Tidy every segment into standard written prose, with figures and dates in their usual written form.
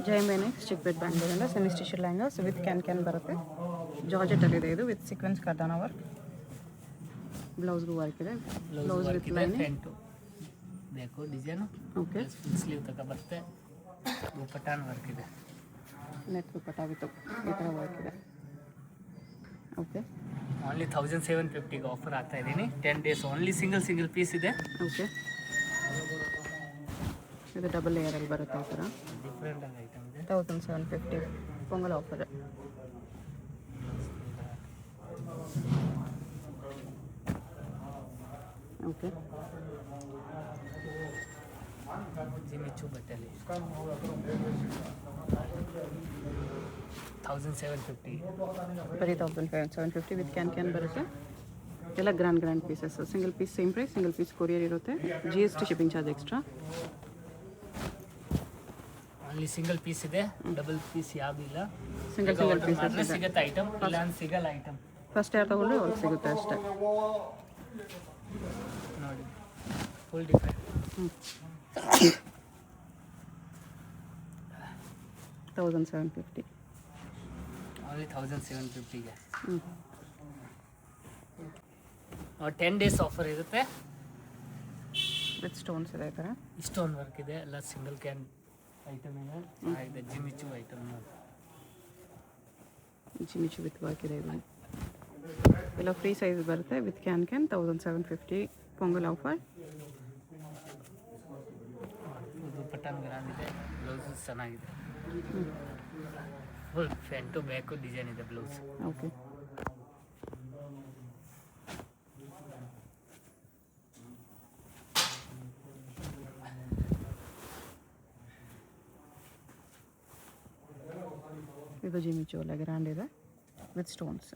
ಜೈಮೇನೆ stick with ಬ್ಯಾಂಗ್ಳೂರಿಂದ semi stitch lehengas with can ಬರುತ್ತೆ. ಜಾರ್ಜೆಟಲ್ಲಿದೆ ಇದು ವಿತ್ ಸೀಕ್ವೆನ್ಸ್ ಕರ್ದಾನ ವರ್ಕ್. ಬ್ಲೌಸ್ಗೂ ವರ್ಕ್ ಇದೆ. ಬ್ಲೌಸ್ ವಿತ್ ಲೈನಿಂಗ್ ಬೇಕು ಡಿಸೈನು. ಓಕೆ, ಫುಲ್ ಸ್ಲೀವ್ ತಕ ಬರುತ್ತೆ. ದುಪಟ್ಟಾನ ವರ್ಕ್ ಇದೆ. ನೆಟ್ ದುಪಟ್ಟ ವಿತ್ ಈ ಥರ ವರ್ಕ್ ಇದೆ. ಓಕೆ, ಓನ್ಲಿ 1750ಗೆ ಆಫರ್ ಆಗ್ತಾ ಇದ್ದೀನಿ. 10 days ಓನ್ಲಿ ಸಿಂಗಲ್ ಪೀಸ್ ಇದೆ. ಓಕೆ, ಇದು ಡಬಲ್ ಲೇಯರಲ್ಲಿ ಬರುತ್ತೆ ಆ ಥರ. ಡಿಫ್ರೆಂಟ್ ಆಗಿ ಐಟಮ್ ಇದೆ. 1750 ಪೊಂಗಲ್ ಆಫರ್. ಓಕೆ, ಜಿಮಿಚ್ಚು ಬಟ್ಟೆಲಿ 1750. ಬರೀ 1750 ವಿತ್ ಕ್ಯಾನ್ ಬರುತ್ತೆ. ಎಲ್ಲ grand pieces. Single piece same price, single piece courier ಇರುತ್ತೆ. GST shipping charge extra. Only single piece ಇದೆ, ಡಬಲ್ ಪೀಸ್ ಯಾವಿಲ್ಲ. ಸಿಂಗಲ್ ಪೀಸಸ್ ಇದೆ. ಸಿಗುತ್ತೆ ಐಟಮ್, ಇಲ್ಲ ಅಂತ ಸಿಗಲ್ಲ ಐಟಮ್. ಫಸ್ಟ್ ಯಾರು ತಗೊಂಡ್ರೆ ಅವ್ರಿಗೆ ಸಿಗುತ್ತೆ ಅಷ್ಟೇ. ನೋಡಿ ಫುಲ್ ಡಿಫ್ರೆಂಟ್. 1750 ಓನ್ಲಿ 1750ಗೆ. 10 days ಆಫರ್ ಇರುತ್ತೆ. ವಿತ್ ಸ್ಟೋನ್ಸ್ ಇದೆ ಈ ಥರ. ಸ್ಟೋನ್ ವರ್ಕ್ ಇದೆ. ಎಲ್ಲ ಸಿಂಗಲ್ ಕ್ಯಾನ್ ಐಟಮ್ ಇದೆ. Jimmy Choo item. Jimmy Choo with work ಇದೆ. ಇದು ಎಲ್ಲ ಫ್ರೀ ಸೈಜ್ ಬರುತ್ತೆ ವಿತ್ ಕ್ಯಾನ್ 1750 ಪೊಂಗಲ್ ಆಫರ್. ದುಪಟ್ಟಾನ ಗ್ರಾಂಡ್ ಇದೆ. ಬ್ಲೌಸ್ ಚೆನ್ನಾಗಿದೆ. ಫುಲ್ ಫ್ರಂಟು ಬ್ಯಾಕು ಡಿಸೈನ್ ಇದೆ ಬ್ಲೌಸ್. ಓಕೆ, ಇದು ಜಿಮಿಚು ಎಲ್ಲ ಗ್ರ್ಯಾಂಡ್ ಇದೆ ವಿತ್ ಸ್ಟೋನ್ಸ್.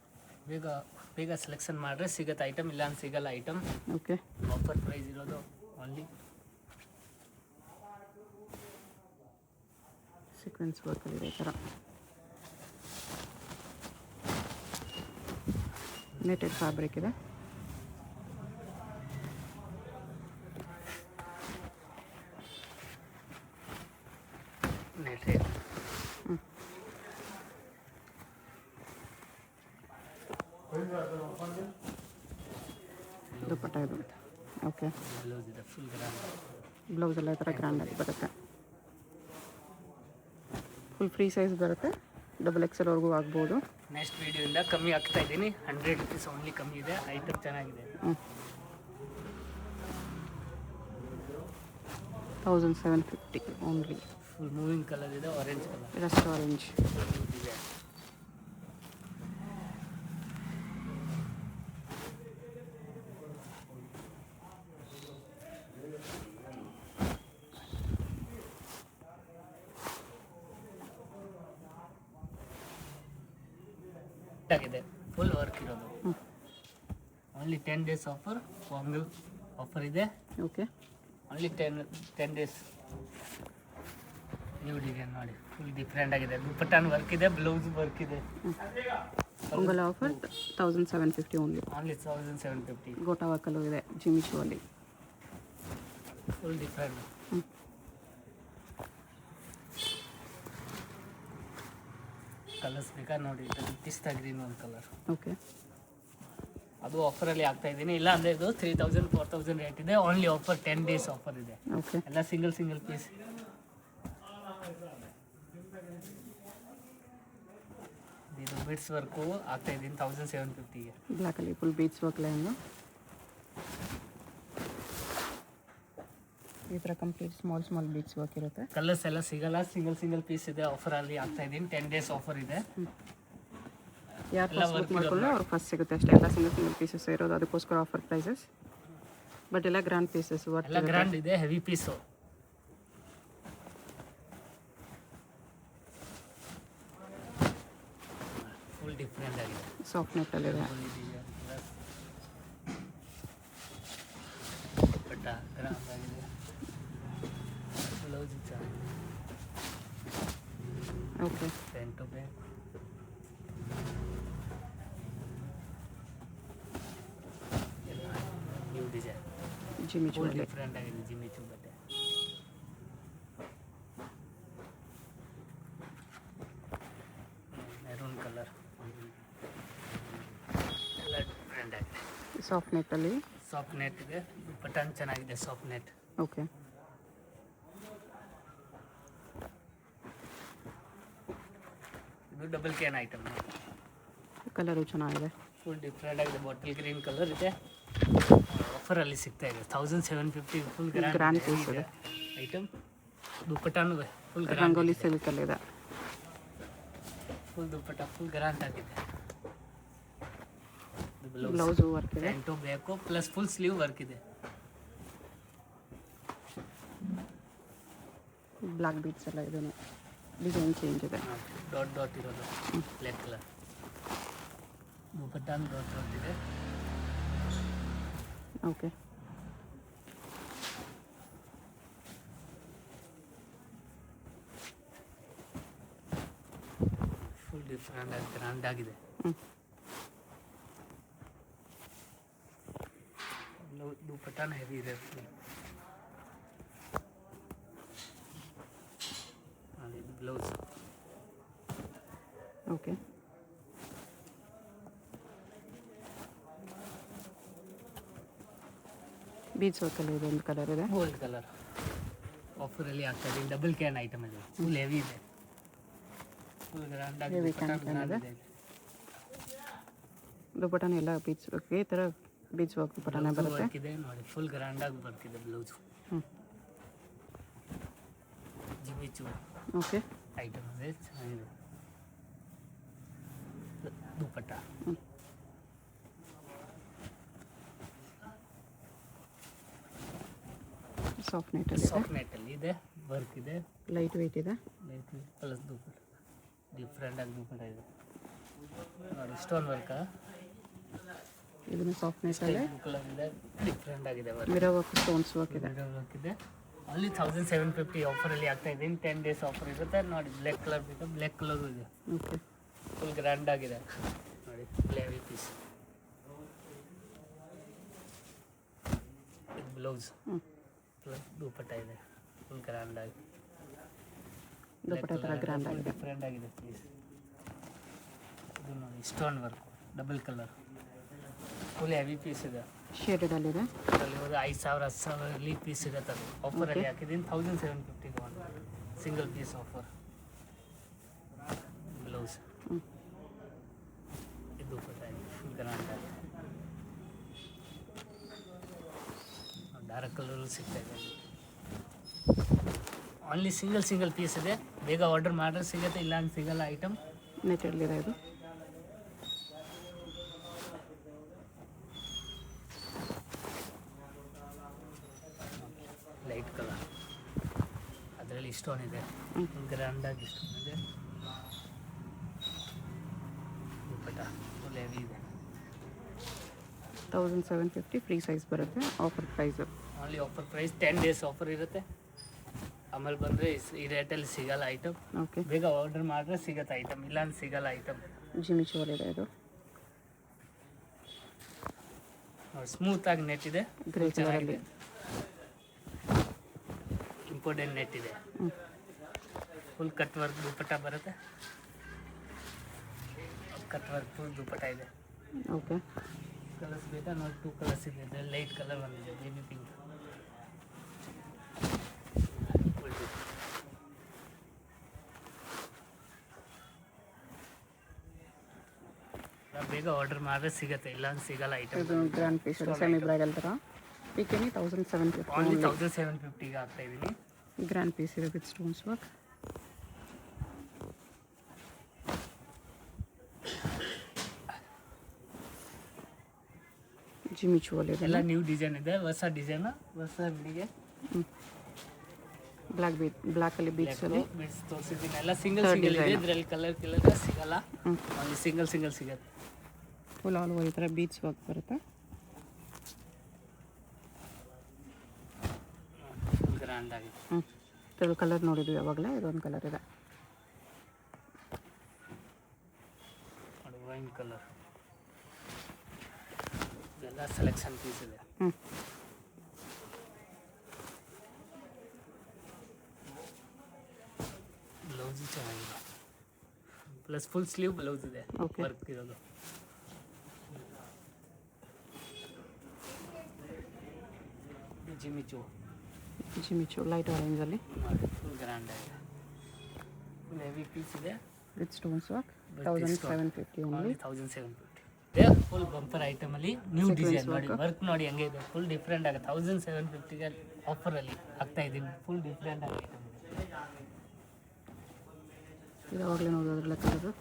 ಬೇಗ ಸೆಲೆಕ್ಷನ್ ಮಾಡಿದ್ರೆ ಸಿಗುತ್ತೆ ಐಟಮ್, ಇಲ್ಲ ಅಂತ ಸಿಗಲ್ಲ ಐಟಮ್. ಓಕೆ, ಆಫರ್ ಪ್ರೈಸ್ ಇರೋದು ಓನ್ಲಿ. ಸೀಕ್ವೆನ್ಸ್ ವರ್ಕಲ್ಲಿದೆ ಈ ಥರ. ನೆಟೆಡ್ ಫ್ಯಾಬ್ರಿಕ್ ಇದೆ. ದುಪಟ್ಟ ಇದು. ಓಕೆ, ಬ್ಲೌಸ್ ಇದೆ ಫುಲ್ ಗ್ರಾಂಡ್. ಬ್ಲೌಸ್ ಎಲ್ಲ ಈ ಥರ ಗ್ರ್ಯಾಂಡಾಗಿ ಬರುತ್ತೆ. ಫುಲ್ ಫ್ರೀ ಸೈಜ್ ಬರುತ್ತೆ. XXL ವರೆಗೂ ಆಗ್ಬೋದು. ನೆಕ್ಸ್ಟ್ ವಿಡಿಯೋಯಿಂದ ಕಮ್ಮಿ ಆಗ್ತಾ ಇದ್ದೀನಿ. 100 rupees ಓನ್ಲಿ ಕಮ್ಮಿ ಇದೆ. ಐಟಮ್ ಚೆನ್ನಾಗಿದೆ. 1750 ಓನ್ಲಿ. ಫುಲ್ ಮೂವಿಂಗ್ ಕಲರ್ ಇದೆ. Orange colour. Rust orange. ಆಗಿದೆ. ಫುಲ್ ವರ್ಕ್ ಇರೋದು. Only 10 days offer. Pongal offer ಇದೆ. Okay, only 10 days. New design ನೋಡಿ, ಫುಲ್ ಡಿಫ್ರೆಂಟ್ ಆಗಿದೆ. ದುಪಟ್ಟಾನ ವರ್ಕ್ ಇದೆ, ಬ್ಲೌಸ್ ವರ್ಕ್ ಇದೆ. Pongal offer 1750 only. 1750. ಗೋಟಾ ವರ್ಕಲ್ಲೂ ಇದೆ ಜಿಮಿಚು ಅಲ್ಲಿ. Full different. ಕಲರ್ಸ್ ಬೇಕಾ ನೋಡಿ. ಪಿಸ್ತಾ ಗ್ರೀನ್ ಒಂದು ಕಲರ್. ಓಕೆ, ಅದು ಆಫರಲ್ಲಿ ಆಗ್ತಾ ಇದ್ದೀನಿ. ಇಲ್ಲ ಅಂದರೆ ಇದು 3000 4000 ರೇಟ್ ಇದೆ. ಓನ್ಲಿ ಆಫರ್ 10 days ಆಫರ್ ಇದೆ. ಓಕೆ, ಎಲ್ಲ ಸಿಂಗಲ್ ಪೀಸ್. ಇದು ಬಿಡ್ಸ್ ವರ್ಕು ಆಗ್ತಾ ಇದ್ದೀನಿ 1750ಗೆ. ಬ್ಲ್ಯಾಕಲ್ಲಿ ಫುಲ್ ಬೀಡ್ಸ್ ವರ್ಕ್ ಲೈನು. ಈ ಥರ ಕಂಪ್ಲೀಟ್ ಸ್ಮಾಲ್ ಬೀಡ್ಸ್ ವರ್ಕ್ ಇರುತ್ತೆ. ಕಲರ್ಸ್ ಎಲ್ಲ ಸಿಗಲ್ಲ. ಸಿಂಗಲ್ ಪೀಸ್ ಇದೆ. ಆಫರಲ್ಲಿ ಆಗ್ತಾ ಇದ್ದೀನಿ. 10 days ಆಫರ್ ಇದೆ. ಯಾರು ಫಸ್ಟ್ ಬುಕ್ ಮಾಡ್ಕೊಳ್ಳೋ ಅವ್ರಿಗೆ ಫಸ್ಟ್ ಸಿಗುತ್ತೆ ಅಷ್ಟೇ. ಎಲ್ಲ ಸಿಂಗಲ್ ಪೀಸಸ್ ಇರೋದು, ಅದಕ್ಕೋಸ್ಕರ ಆಫರ್ ಪ್ರೈಸಸ್. ಬಟ್ ಎಲ್ಲ ಗ್ರ್ಯಾಂಡ್ ಪೀಸಸ್ ವರ್ಕ್ ಎಲ್ಲ ಗ್ರ್ಯಾಂಡ್ ಇದೆ. Heavy piece. ಫುಲ್ ಡಿಫ್ರೆಂಟ್ ಆಗಿದೆ. ಸಾಫ್ಟ್ ನೆಟ್ಟಲ್ಲಿದೆ. ಬಟ್ ಗ್ರಾಂಡ್ ಆಗಿದೆ. ಬ್ಲೌಸ್ ಚೆನ್ನಾಗಿದೆ. Okay, front to back. New design. Jimmy Choo different ಆಗಿದೆ. ಜಿಮಿಚು ಬಟ್ಟೆ. ಸಾಫ್ಟ್ ನೆಟ್ಟಲ್ಲಿ. ಸಾಫ್ಟ್ ನೆಟ್ ಇದೆ, ಬಟನ್ ಚೆನ್ನಾಗಿದೆ ಸಾಫ್ಟ್ ನೆಟ್. ಓಕೆ. ಇದು ಡಬಲ್ ಕ್ಯಾನ್ ಐಟಮ್, ಕಲರು ಚೆನ್ನಾಗಿದೆ. ಫುಲ್ ಡಿಫ್ರೆಂಟ್ ಆಗಿದೆ, ಬಾಟಲ್ ಗ್ರೀನ್ ಕಲರ್ ಇದೆ. ಆಫರಲ್ಲಿ ಸಿಗ್ತಾ ಇದೆ 1750. ಫುಲ್ ಗ್ರ್ಯಾಂಡ್ ಪೀಸ್ ಇದೆ ಐಟಮ್. ದುಪ್ಪಟ್ಟಾನು ಫುಲ್ ರಂಗೋಲಿ ಸಿಲ್ಕಲ್ಲಿ ಇದೆ. ಫುಲ್ ದುಪ್ಪಟ್ಟ ಫುಲ್ ಗ್ರ್ಯಾಂಡ್ ಆಗಿದೆ. ಬ್ಲೌಸು ವರ್ಕ್ ಇದೆ, ಫ್ರಂಟು ಬೇಕು ಪ್ಲಸ್ ಫುಲ್ ಸ್ಲೀವ್ ವರ್ಕ್ ಇದೆ. ಬ್ಲ್ಯಾಕ್ ಬೀಟ್ಸ್ ಎಲ್ಲ ಇದೆ, ಡಿಸೈನ್ ಚೇಂಜ್ ಇದೆ. ಡಾಟ್ ಡಾಟ್ ಇರೋದು ಬ್ಲ್ಯಾಕ್ ಕಲರ್. ದುಪ್ಪಟ್ಟಾನು ಡಾಟ್ ಡಾಟ್ ಇದೆ. ಓಕೆ. ಫುಲ್ ಡಿಫ್ರೆಂಟ್ ಆಗಿ ಗ್ರ್ಯಾಂಡ್ ಆಗಿದೆ. ದುಪ್ಪಟ್ಟಾನು ಹೆವಿ ಇದೆ. ಬ್ಲೌಸ್. ಓಕೆ. ಬೀಚ್ ವರ್ಕಲ್ಲಿ ಇದೆ, ಒಂದು ಕಲರ್ ಇದೆ, ಗೋಲ್ಡ್ ಕಲರ್. ಆಫರಲ್ಲಿ ಆಗ್ತಾ ಇದೆ. ಡಬಲ್ ಕ್ಯಾನ್ ಐಟಮ್ ಇದೆ, ಫುಲ್ ಹೆವಿ ಇದೆ, ಫುಲ್ ಗ್ರ್ಯಾಂಡ್ ಆಗಿ Heavy can ಇದೆ. ದುಪ್ಪಟ್ಟನ ಎಲ್ಲ ಬೀಚ್ ವರ್ಕ್, ಈ ಥರ ಬೀಚ್ ವರ್ಕ್ ದುಪ್ಪಟ್ಟನೇ ಬರುತ್ತೆ. ವರ್ಕ್ ಇದೆ ನೋಡಿ, ಫುಲ್ ಗ್ರ್ಯಾಂಡ್ ಆಗಿ ಬರ್ತಿದೆ ಬ್ಲೌಸ್. ಜಿಮಿಚು ಓಕೆ. ಐಟಮ್ ಇದೆ, ಚೆನ್ನಾಗಿದೆ. ದುಪ್ಪಟ್ಟ ಸಾಫ್ಟ್ ನೆಟ್ಟಲ್ಲಿ ಇದೆ, ಸಾಫ್ಟ್ ನೆಟ್ಟಲ್ಲಿ ಇದೆ, ವರ್ಕ್ ಇದೆ, ಲೈಟ್ ವೆಯ್ಟ್ ಇದೆ. ಲೈಟ್ ಪ್ಲಸ್ ದುಪ್ಪಟ್ಟ ಡಿಫ್ರೆಂಟ್ ಆಗಿ ದುಪ್ಪಟ್ಟ ಇದೆ ನೋಡಿ. ಸ್ಟೋನ್ ವರ್ಕ, ಇದನ್ನು ಸಾಫ್ಟ್ ನೆಟ್ಟಲ್ಲಿ ಕಲರ್ ಇದೆ, ಡಿಫ್ರೆಂಟ್ ಆಗಿದೆ. ಮಿರರ್ ವರ್ಕ್, ಸ್ಟೋನ್ಸ್ ವರ್ಕ್ ಇದೆ. ವರ್ಕ್ ಇದೆ. ಅಲ್ಲಿ 1750 ಆಫರಲ್ಲಿ ಆಗ್ತಾ ಇದೆ. ಇನ್ನು 10 ಡೇಸ್ ಆಫರ್ ಇರುತ್ತೆ ನೋಡಿ. ಬ್ಲ್ಯಾಕ್ ಕಲರ್ ಬೇಕು, ಬ್ಲ್ಯಾಕ್ ಕಲರು ಇದೆ, ಓಕೆ. ಫುಲ್ ಗ್ರ್ಯಾಂಡ್ ಆಗಿದೆ ನೋಡಿ. Heavy piece. ಇದು ಬ್ಲೌಸ್ ಪ್ಲಸ್ ದುಪ್ಪಟ್ಟ ಇದೆ, ಫುಲ್ ಗ್ರ್ಯಾಂಡ್ ಆಗಿ. ದುಪ್ಪಟ್ಟ ಥರ ಗ್ರ್ಯಾಂಡ್ ಆಗಿದೆ, ಡಿಫ್ರೆಂಟ್ ಆಗಿದೆ ಪೀಸ್. ಇದು ನೋಡಿ stone work, double colour, full heavy piece ಇದೆ. ಶೇಡೆಡಲ್ಲಿದೆ. ಅದರಲ್ಲಿ ಒಂದು 5000 10,000 ಪೀಸ್ ಸಿಗುತ್ತೆ. ಅದು ಆಫರಲ್ಲಿ ಹಾಕಿದ್ದೀನಿ 1750 ಒಂದು ಸಿಂಗಲ್ ಪೀಸ್ ಆಫರ್. ಬ್ಲೌಸ್ ಇದು ಫುಲ್ ಗ್ರ್ಯಾಂಡ್ ಆಗಿ ಡಾರ್ಕ್ ಕಲರು ಸಿಗ್ತಾ ಇದೆ. ಓನ್ಲಿ ಸಿಂಗಲ್ ಪೀಸ್ ಇದೆ. ಬೇಗ ಆರ್ಡರ್ ಮಾಡಿದ್ರೆ ಸಿಗುತ್ತೆ, ಇಲ್ಲ ಅಂತ ಸಿಗಲ್ಲ ಐಟಮ್. ನೆಟ್ಟಲ್ಲಿದೆ ಇದು. ಲೈಟ್ ಕಲರ್, ಅದರಲ್ಲಿ ಸ್ಟೋನ್ ಇದೆ, ಗ್ರ್ಯಾಂಡಾಗಿ ಸ್ಟೋನ್ ಇದೆ. ದುಪ್ಪಟ್ಟ ಫುಲ್ ಹೆವಿ ಇದೆ. 1750 ಫ್ರೀ ಸೈಜ್ ಬರುತ್ತೆ. Offer price only offer price 10 days offer ಇರುತ್ತೆ. ಆಮೇಲೆ ಬಂದರೆ ಈ ರೇಟಲ್ಲಿ ಸಿಗಲ್ಲ ಐಟಮ್. ಓಕೆ. ಬೇಗ ಆರ್ಡರ್ ಮಾಡಿದ್ರೆ ಸಿಗುತ್ತೆ ಐಟಮ್, ಇಲ್ಲ ಅಂತ ಸಿಗಲ್ಲ ಐಟಮ್. ಜಿಮಿಚುವಲ್ ಇದೆ ಇದು. ಸ್ಮೂತಾಗಿ ನೆಟ್ ಇದೆ, ಗ್ರೇ ಕಲರಲ್ಲಿ. ಇಂಪಾರ್ಟೆಂಟ್ ನೆಟ್ ಇದೆ. ಫುಲ್ ಕಟ್ ವರ್ಕ್ ದುಪ್ಪಟ್ಟ ಬರುತ್ತೆ. ಕಟ್ ವರ್ಕ್ ಫುಲ್ ದುಪ್ಪಟ್ಟ ಇದೆ. ಓಕೆ. ಕಲರ್ಸ್ ಬೇಕಾ ನೋಡಿ, 2 ಕಲರ್ಸ್ ಇದೆ. ಇದರಲ್ಲಿ ಲೈಟ್ ಕಲರ್ ಬಂದಿದೆ, ಬೇಬಿ ಪಿಂಕ್. ಬೇಗ ಆರ್ಡರ್ ಮಾಡಿದ್ರೆ ಸಿಗುತ್ತೆ, ಇಲ್ಲ ಅಂತ ಸಿಗಲ್ಲ ಐಟಮ್. ಇದು ಗ್ರ್ಯಾಂಡ್ ಪೀಸ್ ಇದೆ, ಸೆಮಿ ಬ್ರೈಡಲ್ ಥರ. ಪಿಕೆನಿ 1750 ಓನ್ಲಿ 1750ಗೆ ಆಗ್ತಾ ಇದ್ದೀನಿ. ಗ್ರ್ಯಾಂಡ್ ಪೀಸ್ ಇದೆ ವಿತ್ ಸ್ಟೋನ್ಸ್ ವರ್ಕ್. ಜಿಮಿಚುವಲ್ ಇದೆ. ಎಲ್ಲ ನ್ಯೂ ಡಿಸೈನ್ ಇದೆ, ಹೊಸ ಡಿಸೈನ್, ಹೊಸ ಬಿಡಿಗೆ. ಬ್ಲ್ಯಾಕಲ್ಲಿ ಬೀಡ್ಸಲ್ಲಿ ಬೀಡ್ಸ್ ತೋರಿಸಿದ್ದೀನಿ. ಎಲ್ಲ ಸಿಂಗಲ್ ಇದೆ, ಇದರಲ್ಲಿ ಕಲರ್ ಸಿಗಲ್ಲ. ಅಲ್ಲಿ ಸಿಂಗಲ್ ಸಿಗುತ್ತೆ. ಫುಲ್ ಆಲ್ ಓವರ್ ಈ ಥರ ಬೀಡ್ಸ್ ವರ್ಕ್ ಬರುತ್ತೆ. ಫುಲ್ ಗ್ರ್ಯಾಂಡ್ ಆಗಿದೆ. ಎರಡು ಕಲರ್ ನೋಡಿದ್ವಿ ಯಾವಾಗಲೇ, ಇದೊಂದು ಕಲರ್ ಇದೆ. ವೈನ್ ಕಲರ್, ಇದೆಲ್ಲ ಸೆಲೆಕ್ಷನ್ ಪೀಸ್ ಇದೆ. ಬ್ಲೌಸ್ ಚೆನ್ನಾಗಿದೆ, ಪ್ಲಸ್ ಫುಲ್ ಸ್ಲೀವ್ ಬ್ಲೌಸ್ ಇದೆ, ವರ್ಕ್ ಇರೋದು. ಜಿಮಿಚು ಜಿಮಿಚು ಲೈಟ್ ಆರೆಂಜಲ್ಲಿ ನೋಡಿ, ಫುಲ್ ಗ್ರ್ಯಾಂಡ್ ಆಗಿದೆ. ಫುಲ್ ಹೆವಿ ಪೀಸ್ ಇದೆ with stones work 1750 only. 1750. Full bumper ಐಟಮಲ್ಲಿ ನ್ಯೂ ಡಿಸೈನ್ ನೋಡಿ, ವರ್ಕ್ ನೋಡಿ ಹೆಂಗೆ ಇದೆ, ಫುಲ್ ಡಿಫ್ರೆಂಟ್ ಆಗುತ್ತೆ. 1750ಗೆ ಆಫರಲ್ಲಿ ಆಗ್ತಾ ಇದ್ದೀನಿ. ಫುಲ್ ಡಿಫ್ರೆಂಟ್ ಆಗಿ ಐಟಮ್ ಇದೆ. ಇದಾಗಲೇ ನೋಡೋದ್ರಲ್ಲ ಕಲರು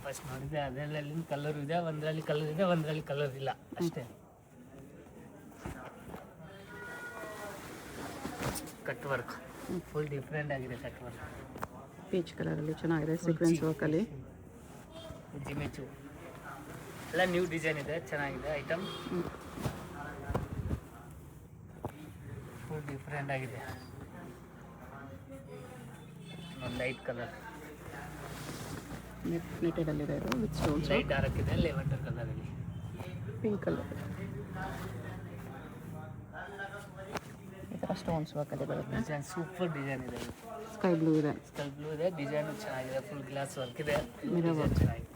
ಫಸ್ಟ್ ನೋಡಿದೆ ಅದರಲ್ಲಿ ಕಲರ್ ಇದೆ, ಒಂದರಲ್ಲಿ ಕಲರ್ ಇದೆ, ಒಂದರಲ್ಲಿ ಕಲರ್ ಇಲ್ಲ ಅಷ್ಟೇ. ಕಟ್ ವರ್ಕ್ ಫುಲ್ ಡಿಫ್ರೆಂಟ್ ಆಗಿದೆ. ಕಟ್ ವರ್ಕ್ ಪೀಚ್ ಕಲರಲ್ಲಿ ಚೆನ್ನಾಗಿದೆ, ಸೀಕ್ವೆನ್ಸ್ ವರ್ಕಲ್ಲಿ. ಜಿಮಿಚು ಎಲ್ಲ ನ್ಯೂ ಡಿಸೈನ್ ಇದೆ, ಚೆನ್ನಾಗಿದೆ ಐಟಮ್. ಫುಲ್ ಡಿಫ್ರೆಂಟ್ ಆಗಿದೆ. ಒಂದು ಲೈಟ್ ಕಲರ್ ನೆಟೆಡಲ್ಲಿದೆ ಇದು ವಿತ್ ಸ್ಟೋನ್ಸ್. ಲೈಟ್ ಡಾರ್ಕ್ ಇದೆ, ಲೆವೆಂಡರ್ ಕಲರಲ್ಲಿ. ಪಿಂಕ್ ಕಲರ್ ಈ ಥರ ಸ್ಟೋನ್ಸ್ ವರ್ಕಲ್ಲಿ ಬರುತ್ತೆ. ಡಿಸೈನ್ ಸೂಪರ್ ಡಿಸೈನ್ ಇದೆ. ಸ್ಕೈ ಬ್ಲೂ ಇದೆ, ಸ್ಕೈ ಬ್ಲೂ ಇದೆ, ಡಿಸೈನ್ ಚೆನ್ನಾಗಿದೆ. ಫುಲ್ ಗ್ಲಾಸ್ ವರ್ಕ್ ಇದೆ, ಮಿರರ್ ವರ್ಕ್ ಚೆನ್ನಾಗಿದೆ.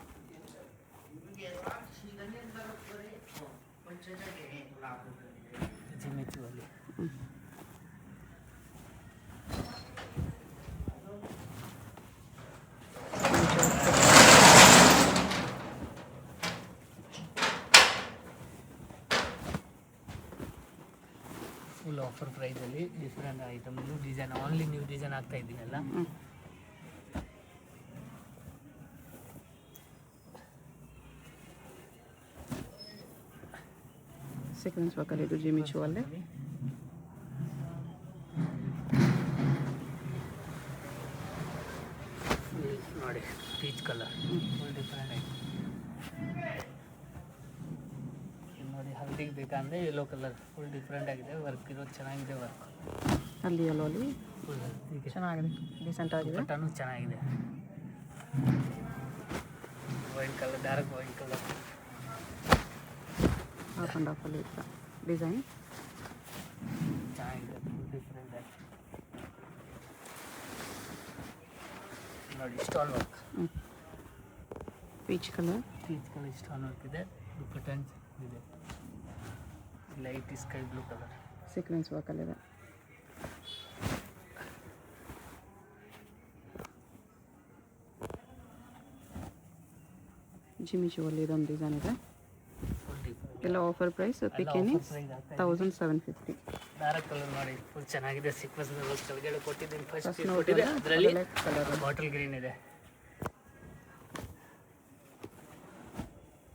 ಜಿಮಿಚು ಅಲ್ಲಿ ಫುಲ್ ಆಫರ್ ಪ್ರೈಸಲ್ಲಿ different item, new design, only new design ಆಗ್ತಾ ಇದ್ದೀನಲ್ಲ. ಸೀಕ್ವೆನ್ಸ್ ವರ್ಕಲ್ಲಿ ಇದು ಜಿಮಿಚು ಅಲ್ಲೇ. ನೋಡಿ ಪೀಚ್ ಕಲರ್ ಫುಲ್ ಡಿಫ್ರೆಂಟ್ ಆಗಿದೆ. ನೋಡಿ ಹಲ್ದಿಗೆ ಬೇಕಂದರೆ ಯೆಲ್ಲೋ ಕಲರ್ ಫುಲ್ ಡಿಫ್ರೆಂಟ್ ಆಗಿದೆ. ವರ್ಕ್ ಇರೋದು ಚೆನ್ನಾಗಿದೆ. ವರ್ಕ್ ಅಲ್ಲಿ ಯೆಲ್ಲೋಲಿ ಫುಲ್ ಹೀಗೆ ಚೆನ್ನಾಗಿದೆ, ಡೀಸೆಂಟ್ ಆಗಿದೆ. ಬಟನು ಚೆನ್ನಾಗಿದೆ. White colour, dark white colour, half and ಹಾಫಲ್ಲಿ ಇತ್ತ ಡಿಸೈನ್ ಚೆನ್ನಾಗಿದೆ. ಫುಲ್ ಡಿಫ್ರೆಂಟ್ ಆಗಿ ನೋಡಿ stone work. Peach colour stone work ಇದೆ. ದುಪ್ಪಟ್ಟ ಇದೆ, light sky blue colour. Sequins ವರ್ಕಲ್ಲಿದೆ. ಜಿಮಿಚು ಅಲ್ಲಿ ಇದೊಂದು ಡಿಸೈನ್ ಇದೆ. ಎಲ್ಲ ಆಫರ್ ಪ್ರೈಸ್ ಪಿಕೆನಿ 1750. ಡಾರ್ಕ್ ಕಲರ್ ನೋಡಿ ಫುಲ್ ಚೆನ್ನಾಗಿದೆ. ಸೀಕ್ವೆನ್ಸ್ ಕೆಳಗಡೆ ಕೊಟ್ಟಿದ್ದೀನಿ. ಫಸ್ಟ್ ಫಸ್ಟ್ ಕೊಟ್ಟಿದೆ, ಅದರಲ್ಲಿ ಕಲರ್ ಬಾಟಲ್ ಗ್ರೀನ್ ಇದೆ.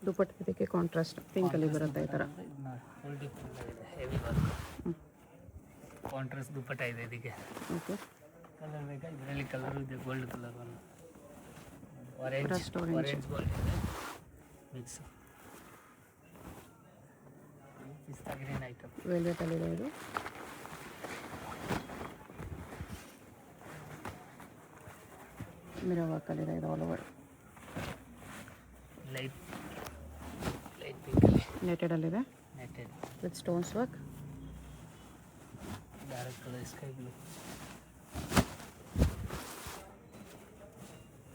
ದುಪ್ಪಟ್ಟ ಇದಕ್ಕೆ ಕಾಂಟ್ರಾಸ್ಟ್ ಪಿಂಕಲ್ಲಿ ಬರುತ್ತೆ ಈ ಥರ. ಫುಲ್ ಡಿಫ್ರೆಂಟ್ ಆಗಿದೆ, ಹೆವಿ ವರ್ಕ್. ಕಾಂಟ್ರಾಸ್ಟ್ ದುಪ್ಪಟ್ಟ ಇದೆ ಇದಕ್ಕೆ. ಓಕೆ, ಕಲರ್ ಬೇಕಾ? ಇದರಲ್ಲಿ ಕಲರ್ ಇದೆ, ಗೋಲ್ಡ್ ಕಲರ್, ಒಂದು orange Rust orange. Orange gold ಇದೆ ಮಿಕ್ಸ್. Pista green item. ವೆಲ್ವೆಟಲ್ಲಿದೆ ಇದು. ಮಿರರ್ ವರ್ಕಲ್ಲಿದೆ ಇದು ಆಲ್ ಓವರ್. ಲೈಟ್ ಪಿಂಕಲ್ಲಿ ನೆಟೆಡಲ್ಲಿದೆ netted. With stones work. Dark colour sky blue.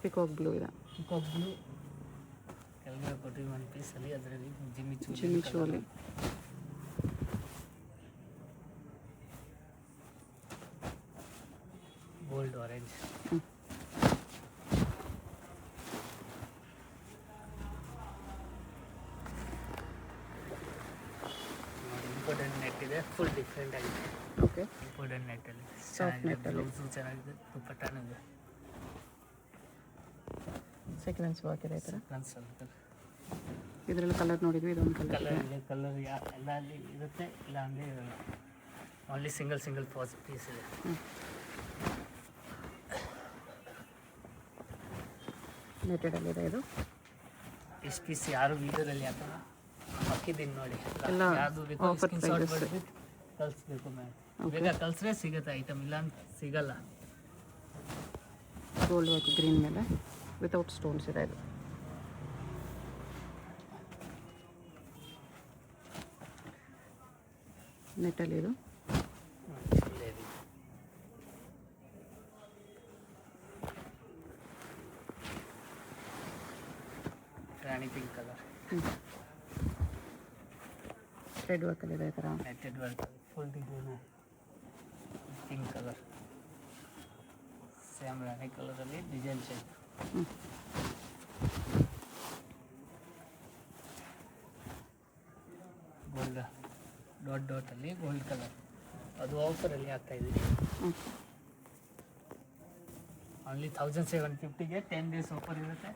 Peacock blue ಇದೆ. ಪಿಕಾಕ್ ಬ್ಲೂ ಕೆಳಗಡೆ ಕೊಟ್ಟಿದ್ದು ಒಂದು ಪೀಸಲ್ಲಿ, ಅದರಲ್ಲಿ ಜಿಮಿಚು ಅಲ್ಲಿ ಗೋಲ್ಡ್ ಆರೆಂಜ್. ನೋಡಿ ಇಂಪಾರ್ಟೆಂಟ್ ನೆಟ್ ಇದೆ, ಫುಲ್ ಡಿಫ್ರೆಂಟ್ ಆಗಿದೆ. ಓಕೆ, ಇಂಪಾರ್ಟೆಂಟ್ ನೆಟ್ಟಲ್ಲಿ ಸಾಫ್ಟ್ ಚೆನ್ನಾಗಿದೆ. ನೆಟ್ಟಲ್ಲಿ ಬ್ಲೌಸು ಚೆನ್ನಾಗಿದೆ, ದುಪ್ಪಟ್ಟನೂ ಇದೆ. ಸೀಕ್ವೆನ್ಸ್ ವರ್ಕ್ ಇದೆ ಈ ಥರ. ಸ್ವಲ್ಪ ಇದರಲ್ಲಿ ಕಲರ್ ನೋಡಿದ್ವಿ, ಇದೊಂದು ಕಲರ್ ಕಲರ್ ಇದೆ. ಇದೆ. ಕಲರ್ ಎಲ್ಲ ಅಲ್ಲಿ ಇರುತ್ತೆ, ಇಲ್ಲ ಅಂದರೆ ಇರಲ್ಲ. ಓನ್ಲಿ ಸಿಂಗಲ್ ಪೀಸ್ ಇದೆ. ನೆಟೆಡಲ್ಲಿದೆ ಇದು. ಎಷ್ಟು ಪೀಸ್ ಯಾರು ವೀಡಿಯೋದಲ್ಲಿ ಹಾಕಲ್ಲ, ಹಾಕಿದ್ದೀನಿ ನೋಡಿ. ಎಲ್ಲ ಯಾವುದು ಬೇಕು offer ಸ್ಕ್ರೀನ್ಶಾಟ್ prices. ಮಾಡಿಬಿಟ್ಟು ಕಳಿಸ್ಬೇಕು ಮ್ಯಾಮ್. ಬೇಗ ಕಳಿಸ್ರೆ ಸಿಗುತ್ತೆ ಐಟಮ್, ಇಲ್ಲ ಅಂತ ಸಿಗಲ್ಲ. ಗೋಲ್ಡ್ ವರ್ಕ್ ಗ್ರೀನ್ ಮೇಲೆ ವಿತೌಟ್ ಸ್ಟೋನ್ಸ್ ಇದೆ ಇದು. ನೆಟ್ಟಲ್ಲಿ ಇದು. ರಾಣಿ ಪಿಂಕ್ ಕಲರ್ ಥ್ರೆಡ್ ವರ್ಕಲ್ಲಿದೆ ಈ ಥರ. Netted work full design pink colour same rani ಕಲರಲ್ಲಿ ಡಿಸೈನ್ ಶೇಪ್. ಗೋಲ್ಡ್ ಡಾಟಲ್ಲಿ ಗೋಲ್ಡ್ ಕಲರ್, ಅದು ಆಫರಲ್ಲಿ ಆಗ್ತಾಯಿದ್ದೀವಿ. ಓನ್ಲಿ 1750ಗೆ 10 days ಆಫರ್ ಇರುತ್ತೆ.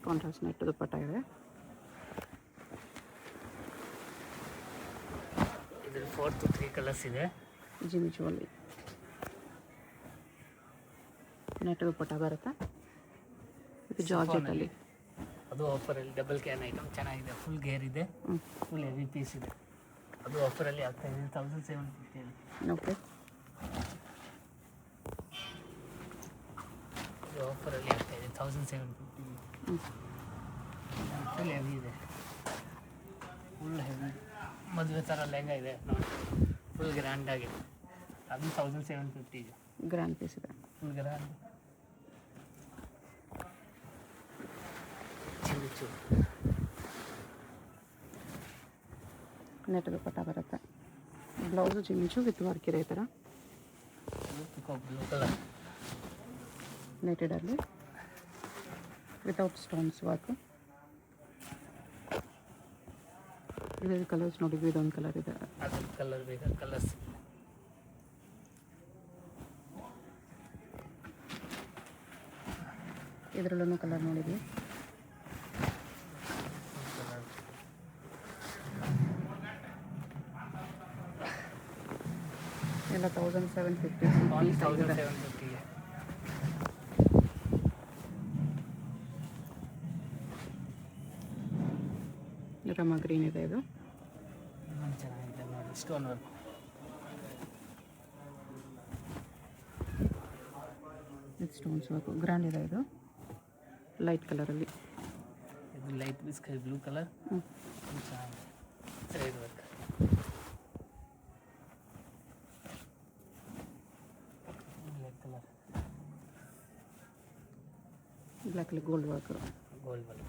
ಕಾಂಟ್ರಾಸ್ಟ್ ನೆಟ್ ದುಪ್ಪಟ್ಟ ಇದೆ. ಇದ್ರಲ್ಲಿ 4 to 3 ಕಲರ್ಸ್ ಇದೆ. ಜಿಮಿಚುವಲ್ಲಿ ನೆಟ್ ದುಪ್ಪಟ್ಟ ಬರುತ್ತೆ. ಇದು ಜಾರ್ಜೆಟಲ್ಲಿ, ಅದು ಆಫರಲ್ಲಿ ಡಬಲ್ ಕ್ಯಾನ್ ಐಟಮ್ ಚೆನ್ನಾಗಿದೆ. ಫುಲ್ ಗೇರ್ ಇದೆ, ಫುಲ್ ಹೆವಿ ಪೀಸ್ ಇದೆ. ಅದು ಆಫರಲ್ಲಿ ಆಗ್ತಾಯಿದೆ 1750. ಓಕೆ, ಅದು ಆಫರಲ್ಲಿ ಆಗ್ತಾಯಿದೆ 1750. ಫುಲ್ ಹೆವಿ ಇದೆ, ಫುಲ್ ಹೆವಿ ಮದುವೆ ಥರ ಲೆಹಂಗಾ ಇದೆ ನೋಡಿ, ಫುಲ್ ಗ್ರ್ಯಾಂಡ್ ಆಗಿದೆ. ಅದು 1750 ಗ್ರ್ಯಾಂಡ್ ಪೀಸ್ ಇದೆ. ಫುಲ್ ಗ್ರ್ಯಾಂಡ್ ಚಿಂಚು ನೆಟ್ ದುಪ್ಪಟ್ಟ ಬರುತ್ತೆ. ಬ್ಲೌಸು ಜಿಮಿಚು ವಿತ್ ವರ್ಕ್ ಇದೆ ಈ ಥರ ಬ್ಲೂ ಕಲರ್ ನೆಟೆಡಲ್ಲಿ ವಿತೌಟ್ ಸ್ಟೋನ್ಸ್ ವರ್ಕ್. ಇದರಲ್ಲಿ ಕಲರ್ಸ್ ನೋಡಿದ್ವಿ, ಇದೊಂದು ಕಲರ್ ಇದೆ. ಅದು ಕಲರ್ ಬೇಕಾದ ಕಲರ್ಸ್. ಇದರಲ್ಲೂ ಕಲರ್ ನೋಡಿದ್ವಿ. ಎಲ್ಲ 1750 1750ಗೆ. ರಮ ಗ್ರೀನ್ ಇದೆ. ಇದು ಚೆನ್ನಾಗಿದೆ ನೋಡಿ, ಸ್ಟೋನ್ ವರ್ಕ್. ಇದು ಸ್ಟೋನ್ಸ್ ವರ್ಕ್ ಗ್ರ್ಯಾಂಡ್ ಇದೆ. ಇದು ಲೈಟ್ ಕಲರಲ್ಲಿ, ಇದು ಲೈಟ್ ಸ್ಕೈ ಬ್ಲೂ ಕಲರ್. ಚೆನ್ನಾಗಿದೆ ಥ್ರೆಡ್ ವರ್ಕ್. ಬ್ಲ್ಯಾಕ್ ಕಲರ್, ಬ್ಲ್ಯಾಕಲ್ಲಿ gold work. Gold work.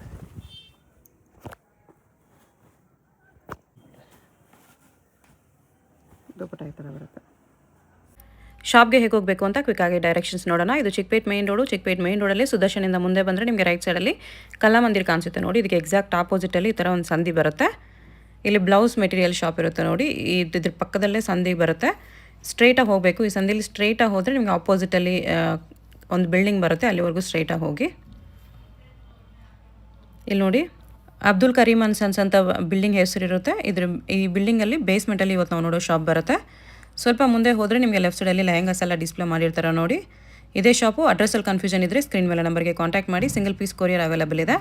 Dupatta ಈ ಥರ ಬರುತ್ತೆ. ಶಾಪ್ಗೆ ಹೇಗೆ ಹೋಗಬೇಕು ಅಂತ ಕ್ವಿಕ್ಕಾಗಿ ಡೈರೆಕ್ಷನ್ಸ್ ನೋಡೋಣ. ಇದು Chickpet main road. Chickpet main ರೋಡಲ್ಲಿ ಸುದರ್ಶನಿಂದ ಮುಂದೆ ಬಂದರೆ ನಿಮಗೆ ರೈಟ್ ಸೈಡಲ್ಲಿ ಕಲಾಮಂದಿರ್ ಕಾಣಿಸುತ್ತೆ ನೋಡಿ. ಇದಕ್ಕೆ ಎಕ್ಸಾಕ್ಟ್ ಆಪೋಸಿಟಲ್ಲಿ ಈ ಥರ ಒಂದು ಸಂದಿ ಬರುತ್ತೆ. ಇಲ್ಲಿ ಬ್ಲೌಸ್ ಮೆಟೀರಿಯಲ್ ಶಾಪ್ ಇರುತ್ತೆ ನೋಡಿ. ಇದ್ರ ಪಕ್ಕದಲ್ಲೇ ಸಂದಿ ಬರುತ್ತೆ. ಸ್ಟ್ರೈಟಾಗಿ ಹೋಗಬೇಕು. ಈ ಸಂದಿಲಿ ಸ್ಟ್ರೈಟಾಗಿ ಹೋದರೆ ನಿಮಗೆ ಆಪೋಸಿಟಲ್ಲಿ ಒಂದು ಬಿಲ್ಡಿಂಗ್ ಬರುತ್ತೆ, ಅಲ್ಲಿವರೆಗೂ ಸ್ಟ್ರೈಟಾಗಿ ಹೋಗಿ. ಇಲ್ಲಿ ನೋಡಿ, ಅಬ್ದುಲ್ ಕರೀಮ್ ಅಂಡ್ ಸನ್ಸ್ ಅಂತ ಬಿಲ್ಡಿಂಗ್ ಹೆಸರಿರುತ್ತೆ. ಈ ಬಿಲ್ಡಿಂಗಲ್ಲಿ ಬೇಸ್ಮೆಂಟಲ್ಲಿ ಇವತ್ತು ನಾವು ನೋಡೋ ಶಾಪ್ ಬರುತ್ತೆ. ಸ್ವಲ್ಪ ಮುಂದೆ ಹೋದರೆ ನಿಮಗೆ ಲೆಫ್ಟ್ ಸೈಡಲ್ಲಿ ಲೆಹಂಗಾಸ್ ಎಲ್ಲ ಡಿಸ್ಪ್ಲೇ ಮಾಡಿರ್ತಾರೆ ನೋಡಿ. ಇದೇ ಶಾಪು. ಅಡ್ರೆಸ್ಸಲ್ಲಿ ಕನ್ಫ್ಯೂಷನ್ ಇದ್ದರೆ ಸ್ಕ್ರೀನ್ ಮೇಲೆ ನಂಬರ್ಗೆ ಕಾಂಟ್ಯಾಕ್ಟ್ ಮಾಡಿ. ಸಿಂಗಲ್ ಪೀಸ್ ಕೊರಿಯರ್ ಅವೈಲೇಬಲ್ ಇದೆ.